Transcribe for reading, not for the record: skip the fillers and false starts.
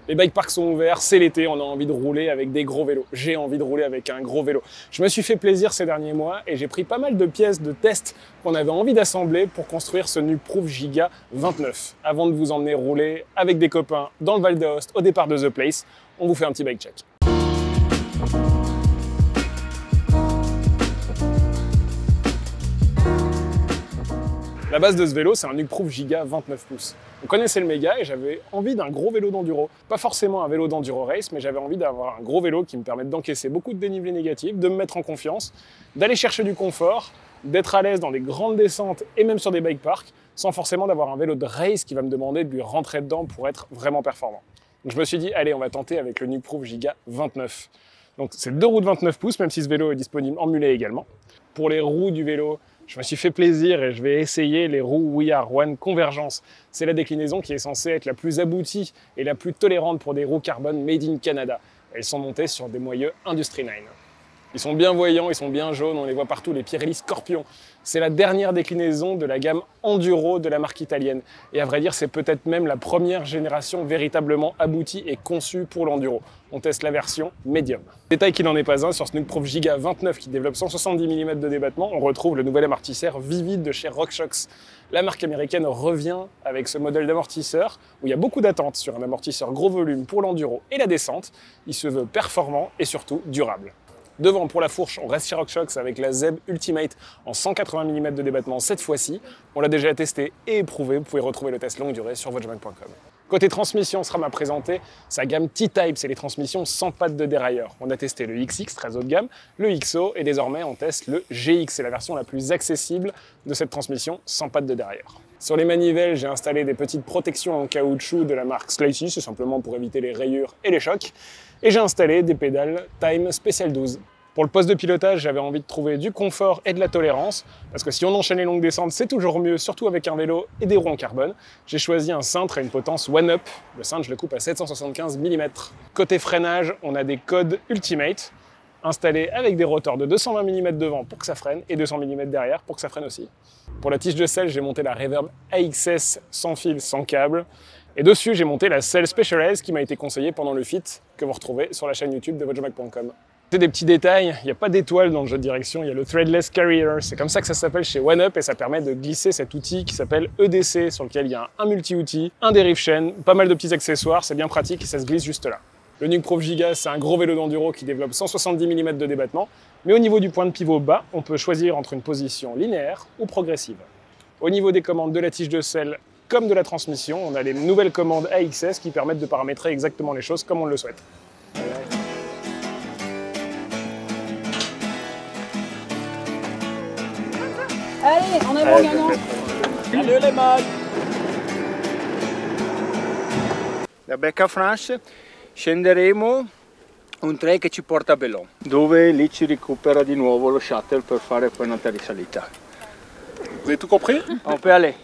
Les bike parks sont ouverts, c'est l'été, on a envie de rouler avec des gros vélos. J'ai envie de rouler avec un gros vélo. Je me suis fait plaisir ces derniers mois et j'ai pris pas mal de pièces de test qu'on avait envie d'assembler pour construire ce Nukeproof Giga 29. Avant de vous emmener rouler avec des copains dans le Val d'Aoste au départ de The Place, on vous fait un petit bike check. La base de ce vélo, c'est un Nukeproof Giga 29 pouces. On connaissait le Mega et j'avais envie d'un gros vélo d'enduro. Pas forcément un vélo d'enduro race, mais j'avais envie d'avoir un gros vélo qui me permette d'encaisser beaucoup de dénivelé négatif, de me mettre en confiance, d'aller chercher du confort, d'être à l'aise dans des grandes descentes et même sur des bike parks, sans forcément d'avoir un vélo de race qui va me demander de lui rentrer dedans pour être vraiment performant. Donc je me suis dit, allez, on va tenter avec le Nukeproof Giga 29. Donc c'est 2 roues de 29 pouces, même si ce vélo est disponible en mulet également. Pour les roues du vélo, je me suis fait plaisir et je vais essayer les roues We Are One Convergence. C'est la déclinaison qui est censée être la plus aboutie et la plus tolérante pour des roues carbone made in Canada. Elles sont montées sur des moyeux Industry 9. Ils sont bien voyants, ils sont bien jaunes, on les voit partout, les Pirelli Scorpion. C'est la dernière déclinaison de la gamme Enduro de la marque italienne. Et à vrai dire, c'est peut-être même la première génération véritablement aboutie et conçue pour l'enduro. On teste la version médium. Détail qui n'en est pas un, sur ce Nukeproof Giga 29 qui développe 170 mm de débattement, on retrouve le nouvel amortisseur Vivid de chez RockShox. La marque américaine revient avec ce modèle d'amortisseur où il y a beaucoup d'attentes sur un amortisseur gros volume pour l'enduro et la descente. Il se veut performant et surtout durable. Devant, pour la fourche, on reste chez RockShox avec la ZEB Ultimate en 180 mm de débattement cette fois-ci. On l'a déjà testé et éprouvé, vous pouvez retrouver le test longue durée sur watchbike.com. Côté transmission, SRAM a présenté sa gamme T-Type, c'est les transmissions sans pattes de dérailleur. On a testé le XX, très haut de gamme, le XO et désormais on teste le GX, c'est la version la plus accessible de cette transmission sans pattes de dérailleur. Sur les manivelles, j'ai installé des petites protections en caoutchouc de la marque Slicey, c'est simplement pour éviter les rayures et les chocs. Et j'ai installé des pédales Time Special 12. Pour le poste de pilotage, j'avais envie de trouver du confort et de la tolérance, parce que si on enchaîne les longues descentes, c'est toujours mieux, surtout avec un vélo et des roues en carbone. J'ai choisi un cintre à une potence one-up. Le cintre, je le coupe à 775 mm. Côté freinage, on a des codes Ultimate, installés avec des rotors de 220 mm devant pour que ça freine, et 200 mm derrière pour que ça freine aussi. Pour la tige de selle, j'ai monté la Reverb AXS sans fil, sans câble. Et dessus, j'ai monté la selle Specialized qui m'a été conseillée pendant le fit, que vous retrouvez sur la chaîne YouTube de watchbike.com. C'est des petits détails, il n'y a pas d'étoile dans le jeu de direction, il y a le Threadless Carrier, c'est comme ça que ça s'appelle chez OneUp et ça permet de glisser cet outil qui s'appelle EDC, sur lequel il y a un multi-outil, un dérive chaîne, pas mal de petits accessoires, c'est bien pratique et ça se glisse juste là. Le Nukeproof Giga, c'est un gros vélo d'enduro qui développe 170 mm de débattement, mais au niveau du point de pivot bas, on peut choisir entre une position linéaire ou progressive. Au niveau des commandes de la tige de selle comme de la transmission, on a les nouvelles commandes AXS qui permettent de paramétrer exactement les choses comme on le souhaite. Allez, en avant, gagnant. Allez les mailles. Da Becca France scenderemo un trail che ci porta a Bellon, dove lì ci recupera di nuovo lo shuttle per fare poi un'altra risalita. Vous avez tout compris? On peut aller.